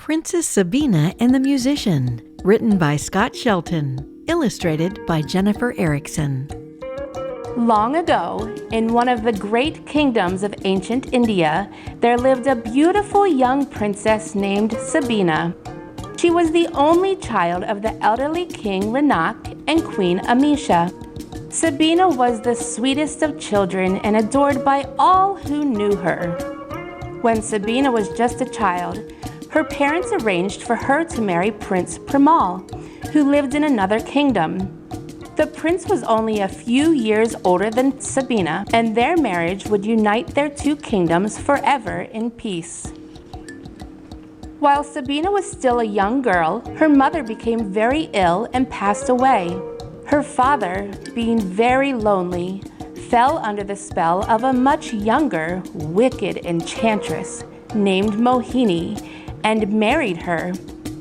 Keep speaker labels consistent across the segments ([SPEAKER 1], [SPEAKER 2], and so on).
[SPEAKER 1] Princess Sabina and the Musician, written by Scott Shelton, illustrated by Jennifer Erickson.
[SPEAKER 2] Long ago, in one of the great kingdoms of ancient India, there lived a beautiful young princess named Sabina. She was the only child of the elderly King Ranak and Queen Amisha. Sabina was the sweetest of children and adored by all who knew her. When Sabina was just a child, her parents arranged for her to marry Prince Premal, who lived in another kingdom. The prince was only a few years older than Sabina, and their marriage would unite their two kingdoms forever in peace. While Sabina was still a young girl, her mother became very ill and passed away. Her father, being very lonely, fell under the spell of a much younger, wicked enchantress named Mohini and married her.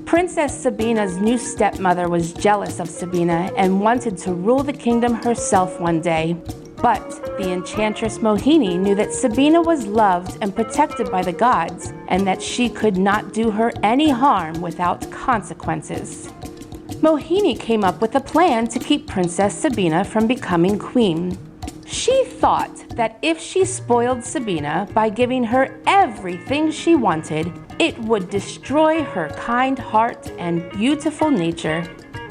[SPEAKER 2] Princess Sabina's new stepmother was jealous of Sabina and wanted to rule the kingdom herself one day. But the enchantress Mohini knew that Sabina was loved and protected by the gods, and that she could not do her any harm without consequences. Mohini came up with a plan to keep Princess Sabina from becoming queen. She thought that if she spoiled Sabina by giving her everything she wanted, it would destroy her kind heart and beautiful nature.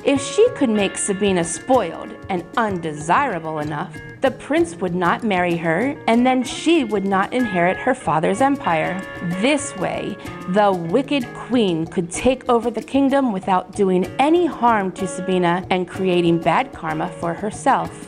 [SPEAKER 2] If she could make Sabina spoiled and undesirable enough, the prince would not marry her, and then she would not inherit her father's empire. This way, the wicked queen could take over the kingdom without doing any harm to Sabina and creating bad karma for herself.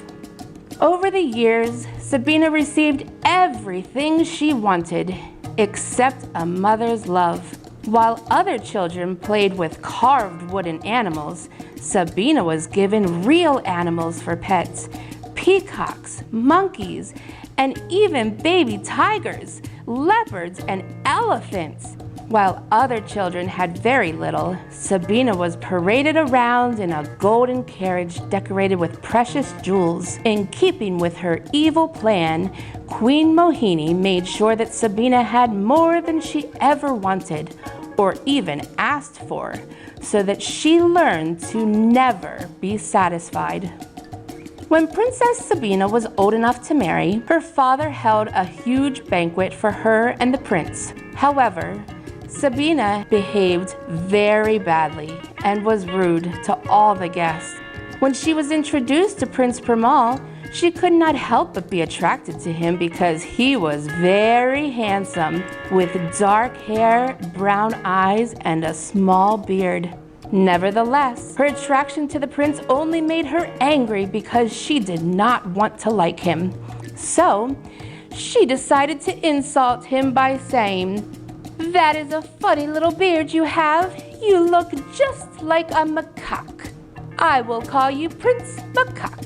[SPEAKER 2] Over the years, Sabina received everything she wanted, except a mother's love. While other children played with carved wooden animals, Sabina was given real animals for pets: peacocks, monkeys, and even baby tigers, leopards, and elephants. While other children had very little, Sabina was paraded around in a golden carriage decorated with precious jewels. In keeping with her evil plan, Queen Mohini made sure that Sabina had more than she ever wanted or even asked for, so that she learned to never be satisfied. When Princess Sabina was old enough to marry, her father held a huge banquet for her and the prince. However, Sabina behaved very badly and was rude to all the guests. When she was introduced to Prince Premal, she could not help but be attracted to him because he was very handsome, with dark hair, brown eyes, and a small beard. Nevertheless, her attraction to the prince only made her angry because she did not want to like him. So, she decided to insult him by saying, "That is a funny little beard you have. You look just like a macaque. I will call you Prince Macaque."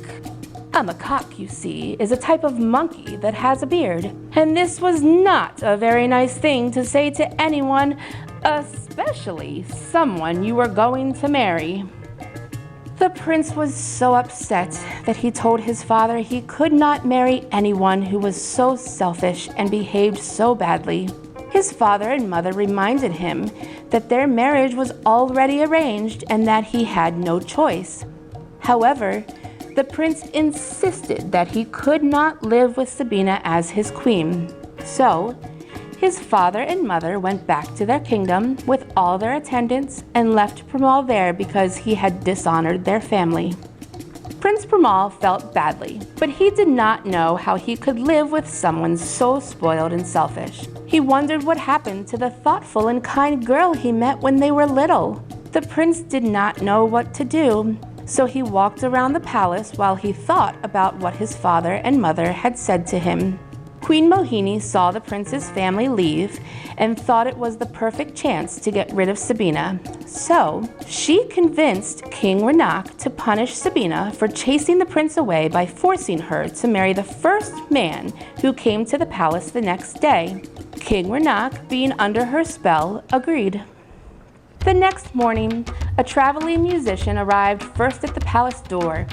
[SPEAKER 2] A macaque, you see, is a type of monkey that has a beard. And this was not a very nice thing to say to anyone, especially someone you were going to marry. The prince was so upset that he told his father he could not marry anyone who was so selfish and behaved so badly. His father and mother reminded him that their marriage was already arranged and that he had no choice. However, the prince insisted that he could not live with Sabina as his queen. So, his father and mother went back to their kingdom with all their attendants and left Premal there because he had dishonored their family. Prince Premal felt badly, but he did not know how he could live with someone so spoiled and selfish. He wondered what happened to the thoughtful and kind girl he met when they were little. The prince did not know what to do, so he walked around the palace while he thought about what his father and mother had said to him. Queen Mohini saw the prince's family leave and thought it was the perfect chance to get rid of Sabina. So, she convinced King Ranak to punish Sabina for chasing the prince away by forcing her to marry the first man who came to the palace the next day. King Ranak, being under her spell, agreed. The next morning, a traveling musician arrived first at the palace door.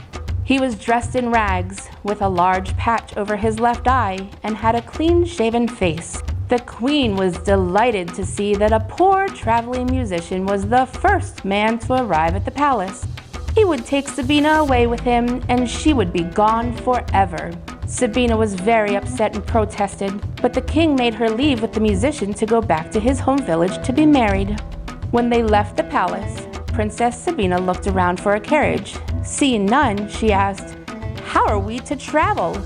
[SPEAKER 2] He was dressed in rags, with a large patch over his left eye, and had a clean-shaven face. The queen was delighted to see that a poor traveling musician was the first man to arrive at the palace. He would take Sabina away with him, and she would be gone forever. Sabina was very upset and protested, but the king made her leave with the musician to go back to his home village to be married. When they left the palace, Princess Sabina looked around for a carriage. Seeing none, she asked, "How are we to travel?"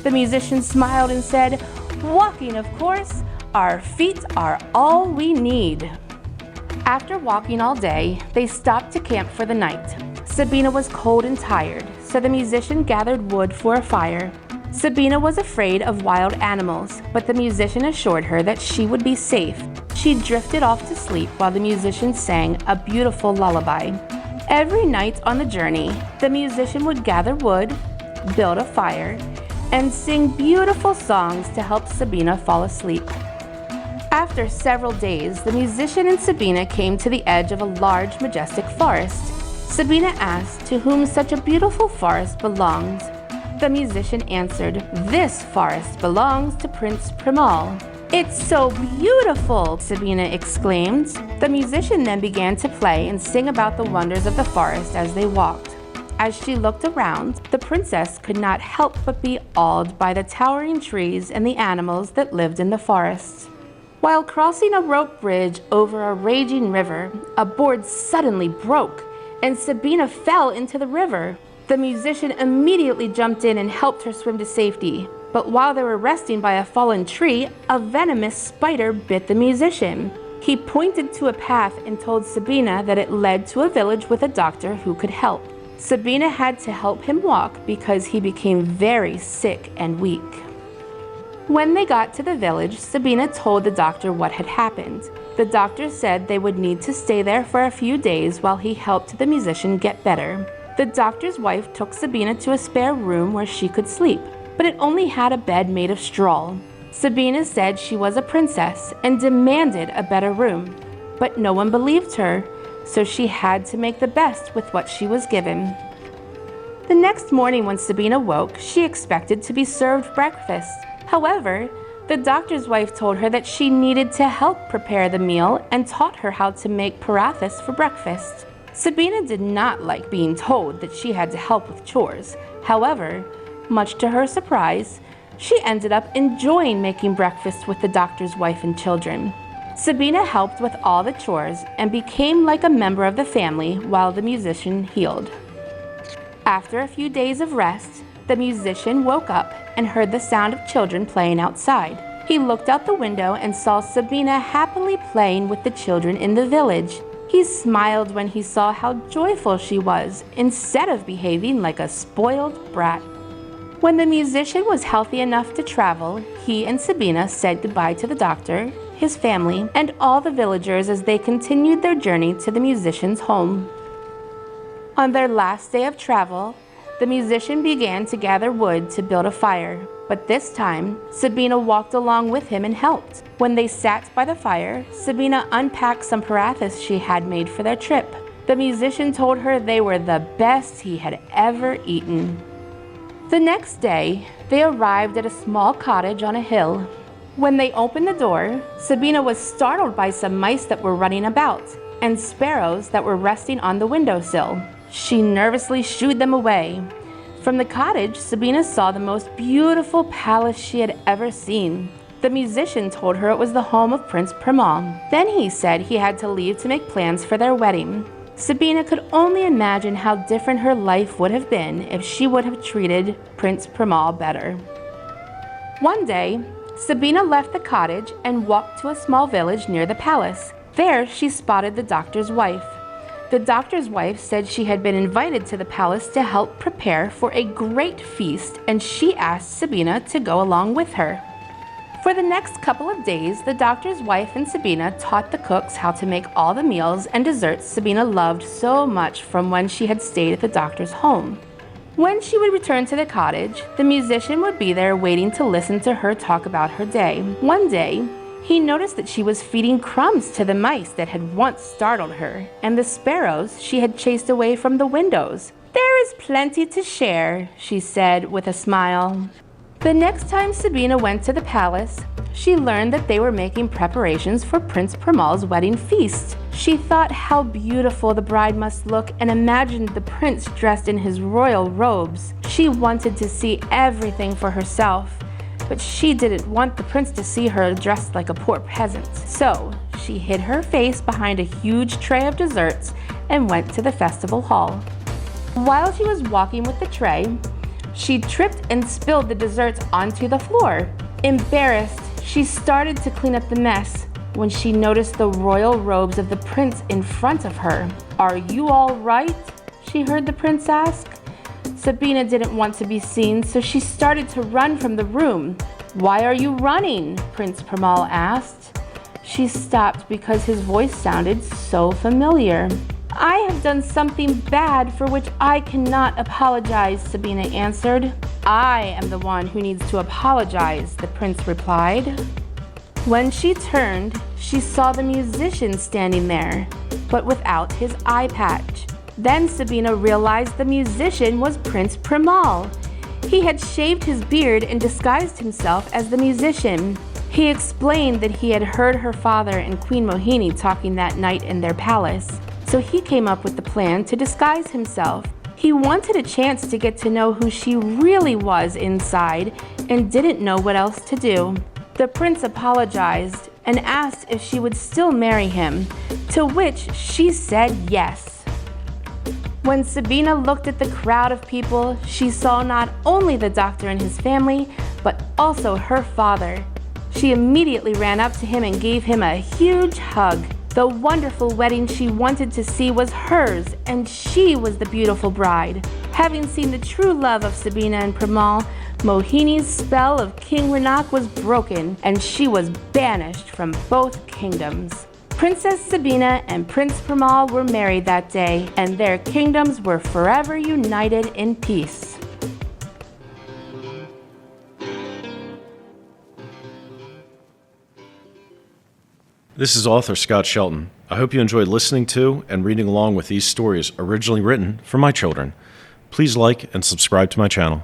[SPEAKER 2] The musician smiled and said, "Walking, of course. Our feet are all we need." After walking all day, they stopped to camp for the night. Sabina was cold and tired, so the musician gathered wood for a fire. Sabina was afraid of wild animals, but the musician assured her that she would be safe. She drifted off to sleep while the musician sang a beautiful lullaby. Every night on the journey, the musician would gather wood, build a fire, and sing beautiful songs to help Sabina fall asleep. After several days, the musician and Sabina came to the edge of a large, majestic forest. Sabina asked to whom such a beautiful forest belonged. The musician answered, "This forest belongs to Prince Premal." "It's so beautiful!" Sabina exclaimed. The musician then began to play and sing about the wonders of the forest as they walked. As she looked around, the princess could not help but be awed by the towering trees and the animals that lived in the forest. While crossing a rope bridge over a raging river, a board suddenly broke, and Sabina fell into the river. The musician immediately jumped in and helped her swim to safety. But while they were resting by a fallen tree, a venomous spider bit the musician. He pointed to a path and told Sabina that it led to a village with a doctor who could help. Sabina had to help him walk because he became very sick and weak. When they got to the village, Sabina told the doctor what had happened. The doctor said they would need to stay there for a few days while he helped the musician get better. The doctor's wife took Sabina to a spare room where she could sleep, but it only had a bed made of straw. Sabina said she was a princess and demanded a better room, but no one believed her, so she had to make the best with what she was given. The next morning when Sabina woke, she expected to be served breakfast. However, the doctor's wife told her that she needed to help prepare the meal and taught her how to make parathas for breakfast. Sabina did not like being told that she had to help with chores. However, much to her surprise, she ended up enjoying making breakfast with the doctor's wife and children. Sabina helped with all the chores and became like a member of the family while the musician healed. After a few days of rest, the musician woke up and heard the sound of children playing outside. He looked out the window and saw Sabina happily playing with the children in the village. He smiled when he saw how joyful she was, instead of behaving like a spoiled brat. When the musician was healthy enough to travel, he and Sabina said goodbye to the doctor, his family, and all the villagers as they continued their journey to the musician's home. On their last day of travel, the musician began to gather wood to build a fire, but this time, Sabina walked along with him and helped. When they sat by the fire, Sabina unpacked some parathas she had made for their trip. The musician told her they were the best he had ever eaten. The next day, they arrived at a small cottage on a hill. When they opened the door, Sabina was startled by some mice that were running about and sparrows that were resting on the windowsill. She nervously shooed them away. From the cottage, Sabina saw the most beautiful palace she had ever seen. The musician told her it was the home of Prince Premal. Then he said he had to leave to make plans for their wedding. Sabina could only imagine how different her life would have been if she would have treated Prince Premal better. One day, Sabina left the cottage and walked to a small village near the palace. There, she spotted the doctor's wife. The doctor's wife said she had been invited to the palace to help prepare for a great feast, and she asked Sabina to go along with her. For the next couple of days, the doctor's wife and Sabina taught the cooks how to make all the meals and desserts Sabina loved so much from when she had stayed at the doctor's home. When she would return to the cottage, the musician would be there waiting to listen to her talk about her day. One day, he noticed that she was feeding crumbs to the mice that had once startled her, and the sparrows she had chased away from the windows. "There is plenty to share," she said with a smile. The next time Sabina went to the palace, she learned that they were making preparations for Prince Primal's wedding feast. She thought how beautiful the bride must look and imagined the prince dressed in his royal robes. She wanted to see everything for herself, but she didn't want the prince to see her dressed like a poor peasant. So she hid her face behind a huge tray of desserts and went to the festival hall. While she was walking with the tray, she tripped and spilled the desserts onto the floor. Embarrassed, she started to clean up the mess when she noticed the royal robes of the prince in front of her. "Are you all right?" she heard the prince ask. Sabina didn't want to be seen, so she started to run from the room. "Why are you running?" Prince Primal asked. She stopped because his voice sounded so familiar. "I have done something bad for which I cannot apologize," Sabina answered. "I am the one who needs to apologize," the prince replied. When she turned, she saw the musician standing there, but without his eye patch. Then Sabina realized the musician was Prince Primal. He had shaved his beard and disguised himself as the musician. He explained that he had heard her father and Queen Mohini talking that night in their palace, so he came up with the plan to disguise himself. He wanted a chance to get to know who she really was inside and didn't know what else to do. The prince apologized and asked if she would still marry him, to which she said yes. When Sabina looked at the crowd of people, she saw not only the doctor and his family, but also her father. She immediately ran up to him and gave him a huge hug. The wonderful wedding she wanted to see was hers, and she was the beautiful bride. Having seen the true love of Sabina and Primal, Mohini's spell of King Renac was broken, and she was banished from both kingdoms. Princess Sabina and Prince Primal were married that day, and their kingdoms were forever united in peace.
[SPEAKER 3] This is author Scott Shelton. I hope you enjoyed listening to and reading along with these stories originally written for my children. Please like and subscribe to my channel.